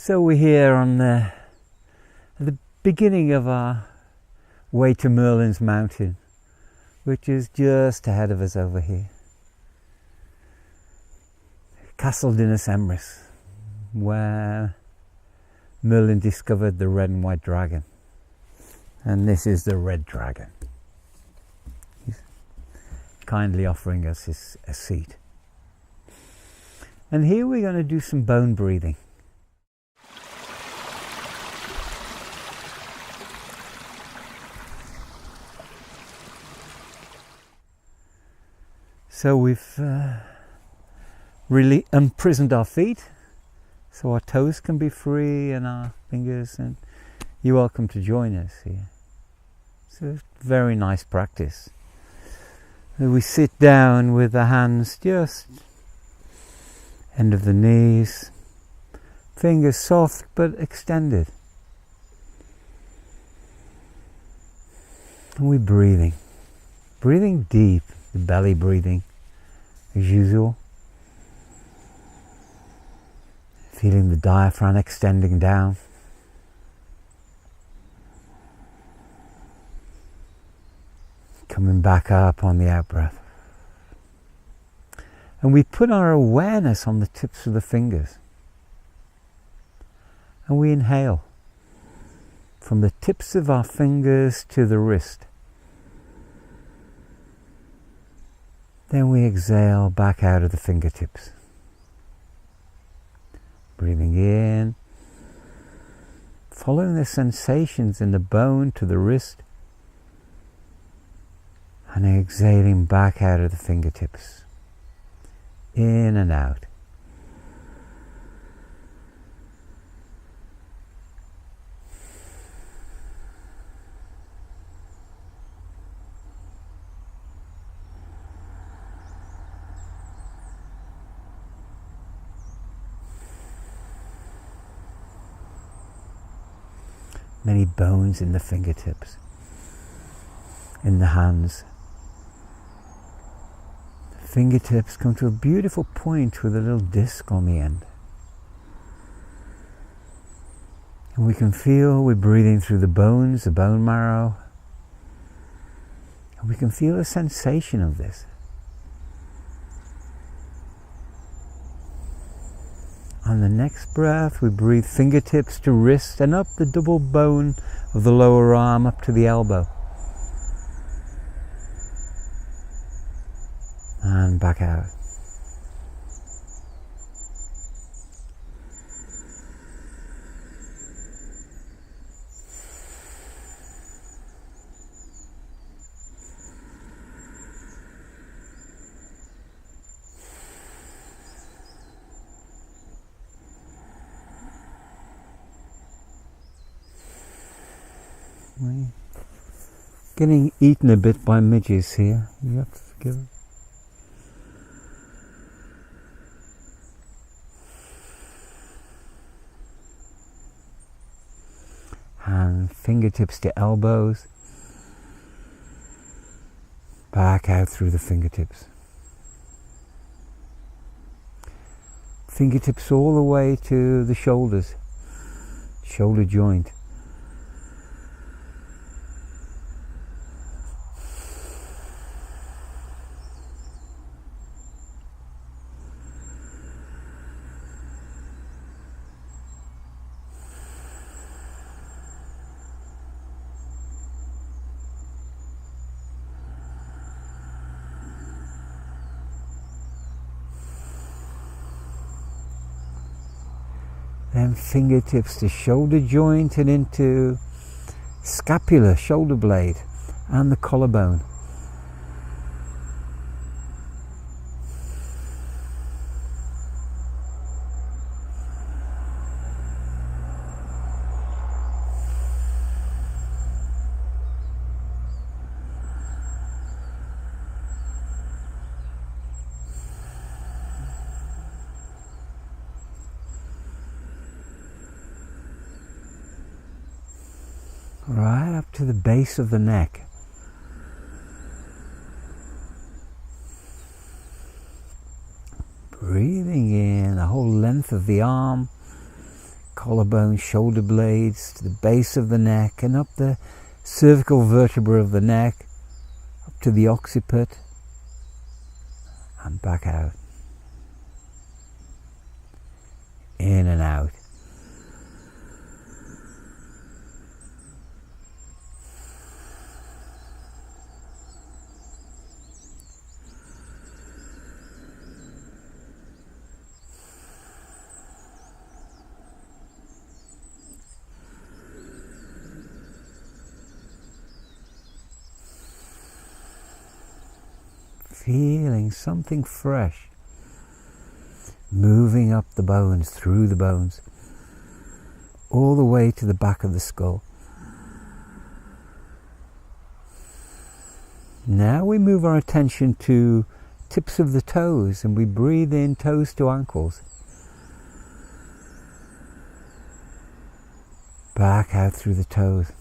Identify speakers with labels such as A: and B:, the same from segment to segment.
A: So we're here on the beginning of our way to Merlin's Mountain, which is just ahead of us over here. Castle Dinas Emrys, where Merlin discovered the red and white dragon. And this is the red dragon. He's kindly offering us a seat. And here we're going to do some bone breathing. So we've really unprisoned our feet, so our toes can be free and our fingers, and you're welcome to join us here. It's a very nice practice. We sit down with the hands just end of the knees, fingers soft but extended. And we're breathing deep, the belly breathing as usual. Feeling the diaphragm extending down. Coming back up on the out breath. And we put our awareness on the tips of the fingers. And we inhale from the tips of our fingers to the wrist. Then we exhale back out of the fingertips. Breathing in, following the sensations in the bone to the wrist, and exhaling back out of the fingertips. In and out. Many bones in the fingertips, in the hands. The fingertips come to a beautiful point with a little disc on the end. And we can feel we're breathing through the bones, the bone marrow. And we can feel the sensation of this. On the next breath, we breathe fingertips to wrist and up the double bone of the lower arm up to the elbow. And back out. We're getting eaten a bit by midges here. You have to forgive it. And fingertips to elbows. Back out through the fingertips. Fingertips all the way to the shoulders, shoulder joint. Then fingertips to shoulder joint and into scapula, shoulder blade, and the collarbone. Right up to the base of the neck. Breathing in the whole length of the arm, collarbone, shoulder blades, to the base of the neck and up the cervical vertebra of the neck, up to the occiput and back out. In and out. Feeling something fresh moving up the bones, through the bones, all the way to the back of the skull. Now we move our attention to tips of the toes and we breathe in toes to ankles. Back out through the toes.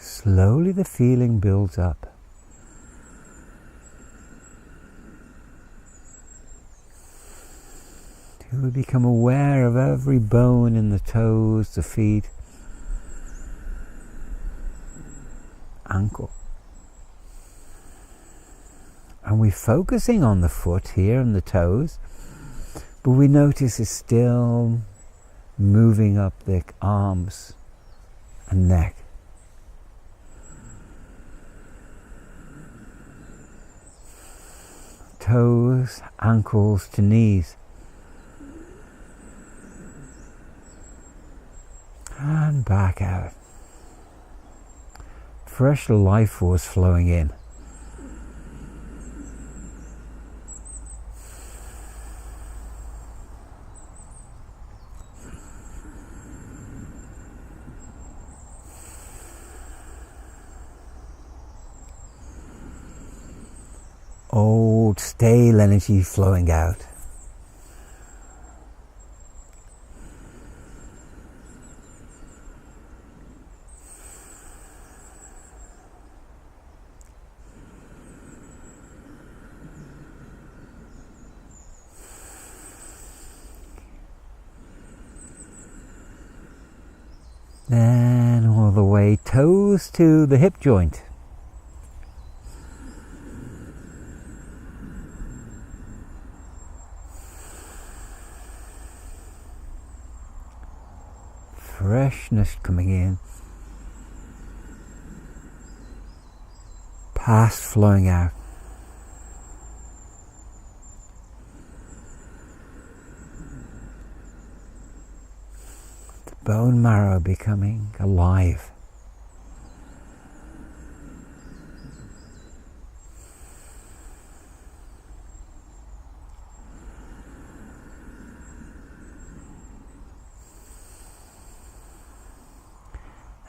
A: Slowly the feeling builds up. Till we become aware of every bone in the toes, the feet, ankle. And we're focusing on the foot here and the toes, but we notice it's still moving up the arms and neck. Toes, ankles to knees. And back out. Fresh life force flowing in. Old, stale energy flowing out. Then all the way toes to the hip joint. Freshness coming in, past flowing out. The bone marrow becoming alive.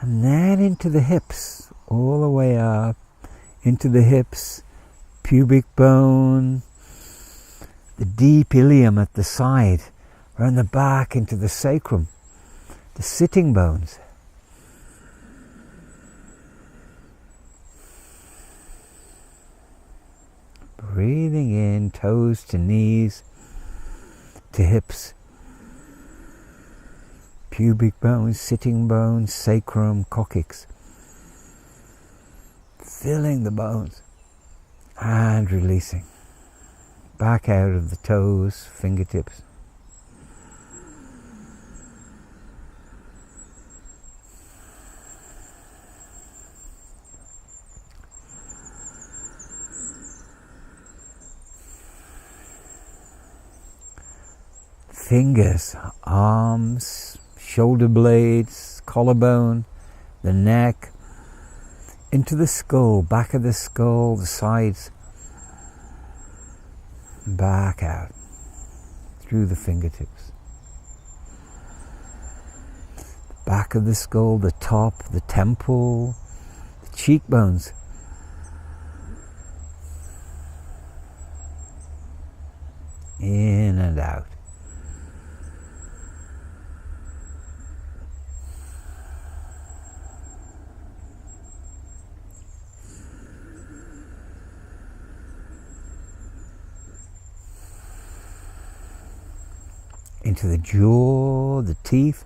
A: And then into the hips, all the way up, into the hips, pubic bone, the deep ilium at the side, around the back into the sacrum, the sitting bones. Breathing in, toes to knees, to hips, pubic bones, sitting bones, sacrum, coccyx. Filling the bones and releasing. Back out of the toes, fingertips. Fingers, arms, shoulder blades, collarbone, the neck, into the skull, back of the skull, the sides, back out through the fingertips. Back of the skull, the top, the temple, the cheekbones. In and out. Into the jaw, the teeth.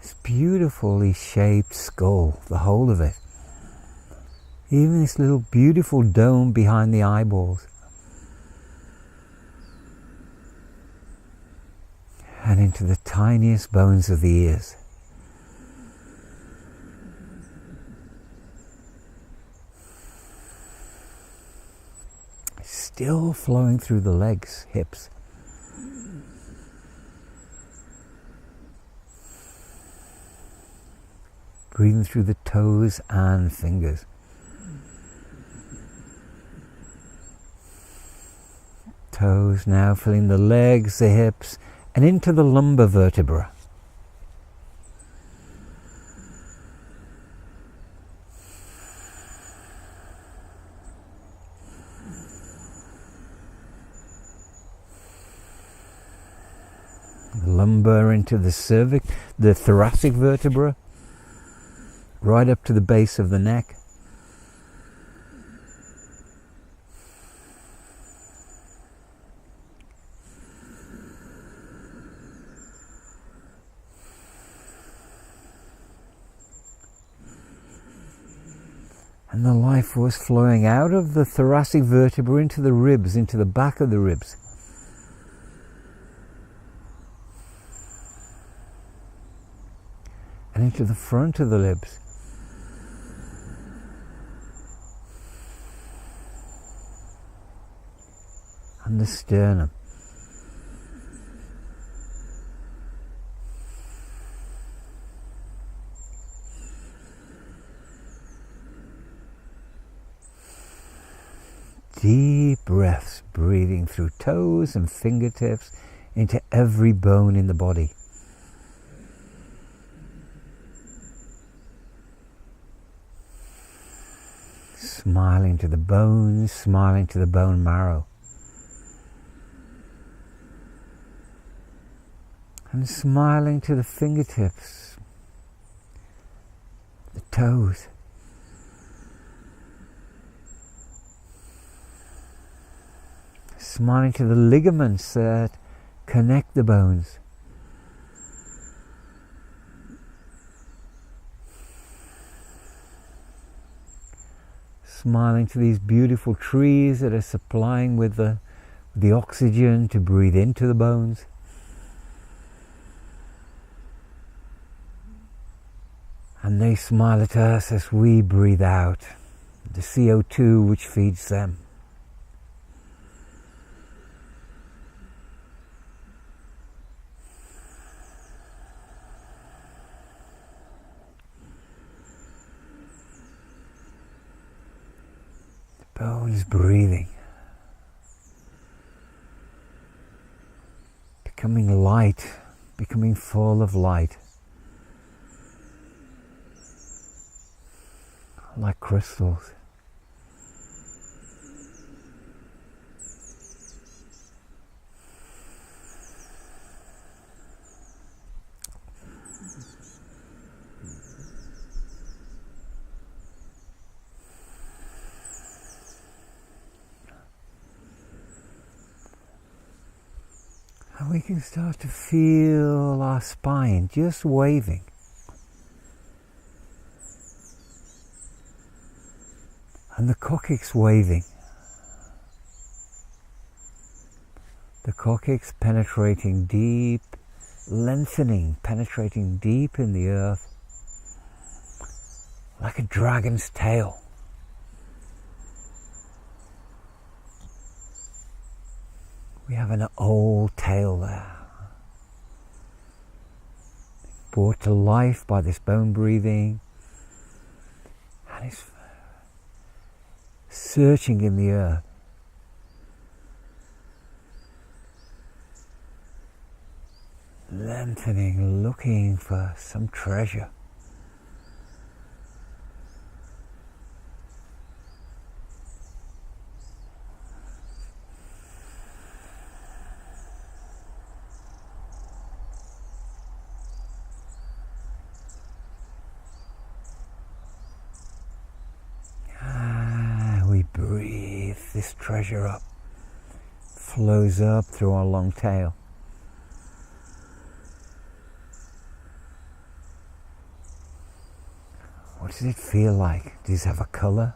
A: This beautifully shaped skull, the whole of it. Even this little beautiful dome behind the eyeballs. And into the tiniest bones of the ears. Still flowing through the legs, hips. Breathing through the toes and fingers. Toes now filling the legs, the hips, and into the lumbar vertebra. Lumbar into the cervix, the thoracic vertebra, right up to the base of the neck. And the life force flowing out of the thoracic vertebra into the ribs, into the back of the ribs. And into the front of the ribs. And the sternum. Deep breaths, breathing through toes and fingertips into every bone in the body. Smiling to the bones, smiling to the bone marrow. And smiling to the fingertips, the toes. Smiling to the ligaments that connect the bones. Smiling to these beautiful trees that are supplying with the oxygen to breathe into the bones. And they smile at us as we breathe out the CO2 which feeds them. Bones breathing, becoming light, becoming full of light, like crystals. can start to feel our spine just waving. And the coccyx waving. The coccyx penetrating deep, lengthening, penetrating deep in the earth, like a dragon's tail. We have an old tail there, brought to life by this bone breathing, and it's searching in the earth. Lengthening, looking for some treasure. We breathe this treasure up, flows up through our long tail. What does it feel like? Does it have a color?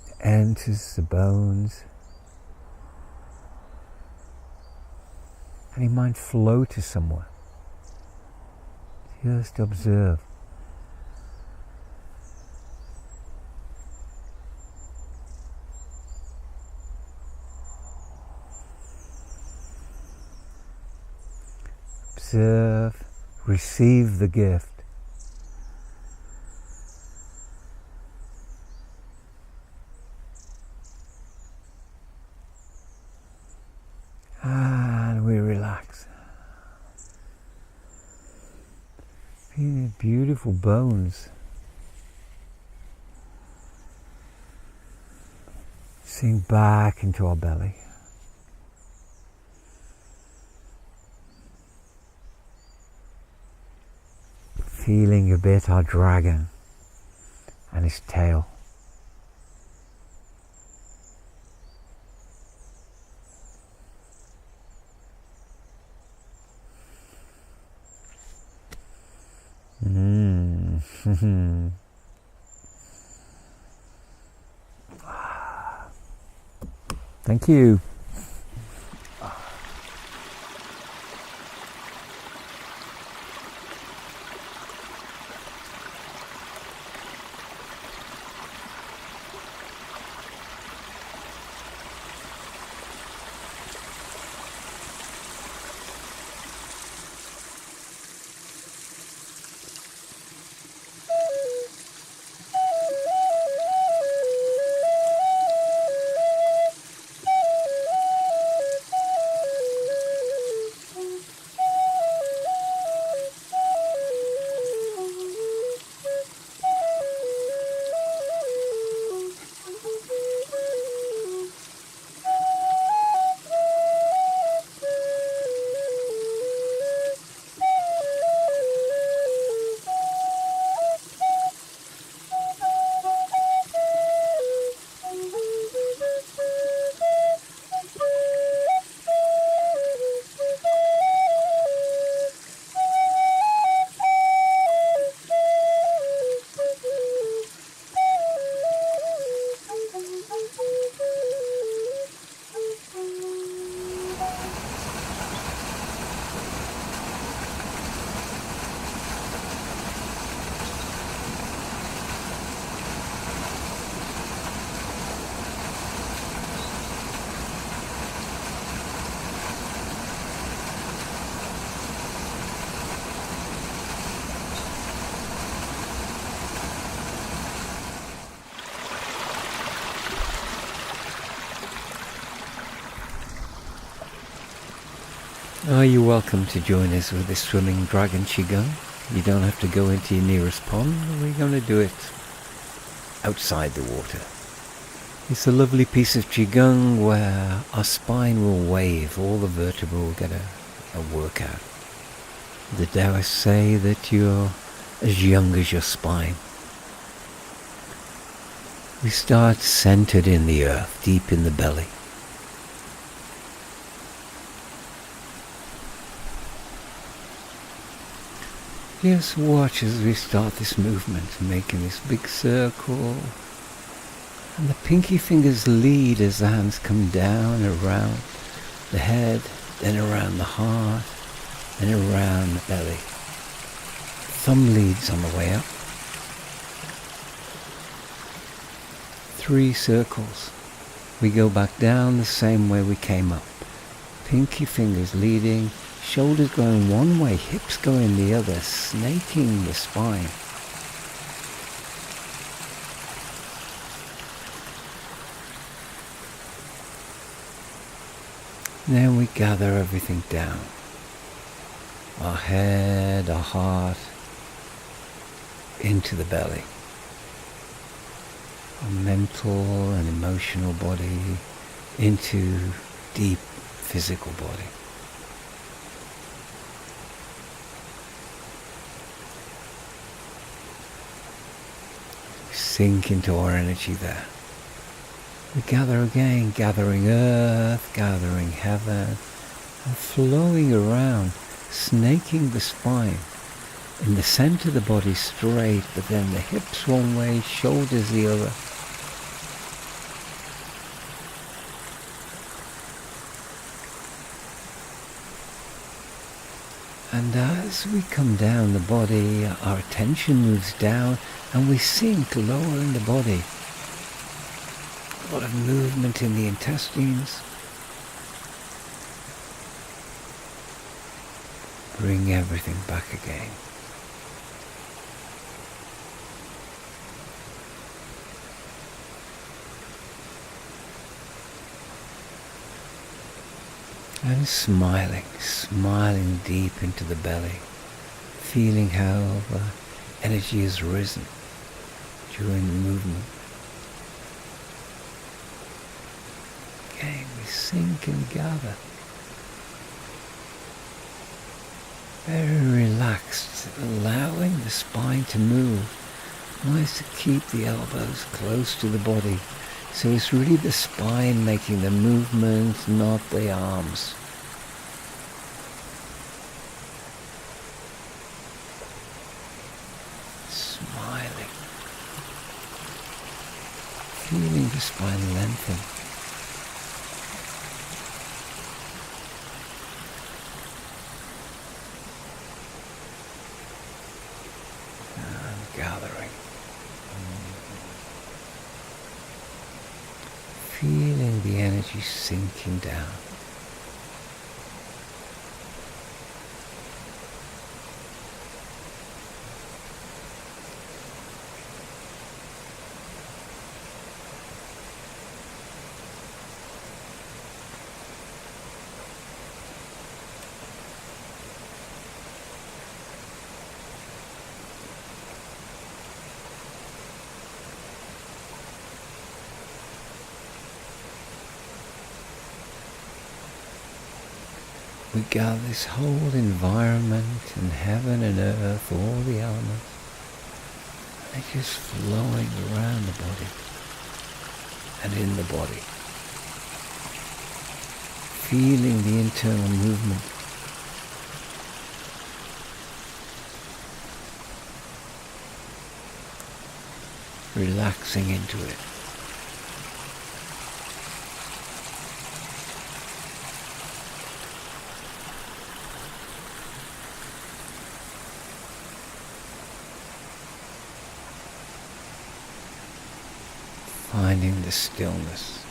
A: It enters the bones. And it might flow to somewhere. Just observe. Observe. Receive the gift. And we relax. Feel beautiful bones. Sink back into our belly. Feeling a bit our dragon and his tail. Thank you. Are you welcome to join us with this swimming dragon qigong? You don't have to go into your nearest pond. We're going to do it outside the water. It's a lovely piece of qigong where our spine will wave, all the vertebrae will get a workout. The Taoists say that you're as young as your spine. We start centered in the earth, deep in the belly. Just watch as we start this movement, making this big circle. And the pinky fingers lead as the hands come down around the head, then around the heart, then around the belly. Thumb leads on the way up. 3 circles. We go back down the same way we came up. Pinky fingers leading, shoulders going one way, hips going the other, snaking the spine. Then we gather everything down. Our head, our heart, into the belly. Our mental and emotional body into deep physical body. Sink into our energy there. We gather again, gathering earth, gathering heaven, and flowing around, snaking the spine. In the center of the body straight, but then the hips one way, shoulders the other. And as we come down the body, our attention moves down and we sink lower in the body. A lot of movement in the intestines. Bring everything back again. And smiling deep into the belly, feeling how the energy has risen during the movement. Again, we sink and gather. Very relaxed, allowing the spine to move. Nice to keep the elbows close to the body. So it's really the spine making the movement, not the arms. Smiling. Feeling the spine lengthen. And gathering. Feeling the energy sinking down. We gather this whole environment and heaven and earth, all the elements. They're just flowing around the body and in the body. Feeling the internal movement. Relaxing into it. Finding the stillness,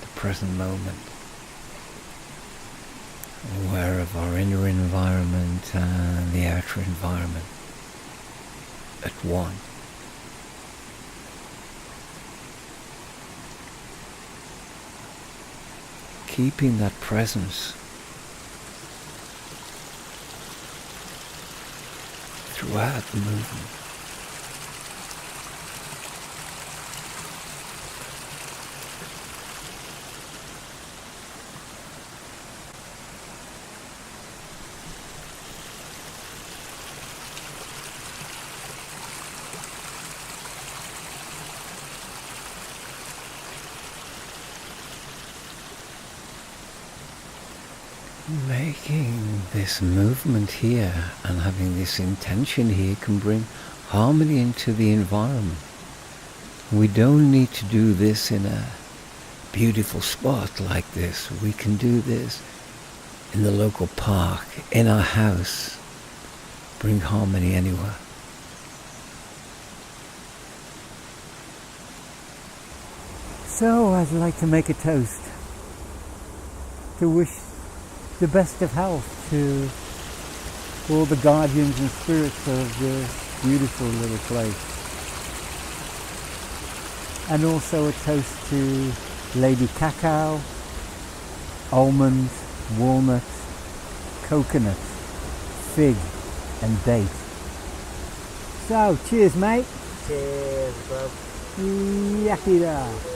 A: the present moment, aware of our inner environment and the outer environment at one. Keeping that presence throughout the movement. Making this movement here and having this intention here can bring harmony into the environment. We don't need to do this in a beautiful spot like this. We can do this in the local park, in our house. Bring harmony anywhere. So I'd like to make a toast to wish the best of health to all the guardians and spirits of this beautiful little place. And also a toast to Lady Cacao, almond, walnut, coconut, fig and date. So cheers mate.
B: Cheers, bro.
A: Yakida.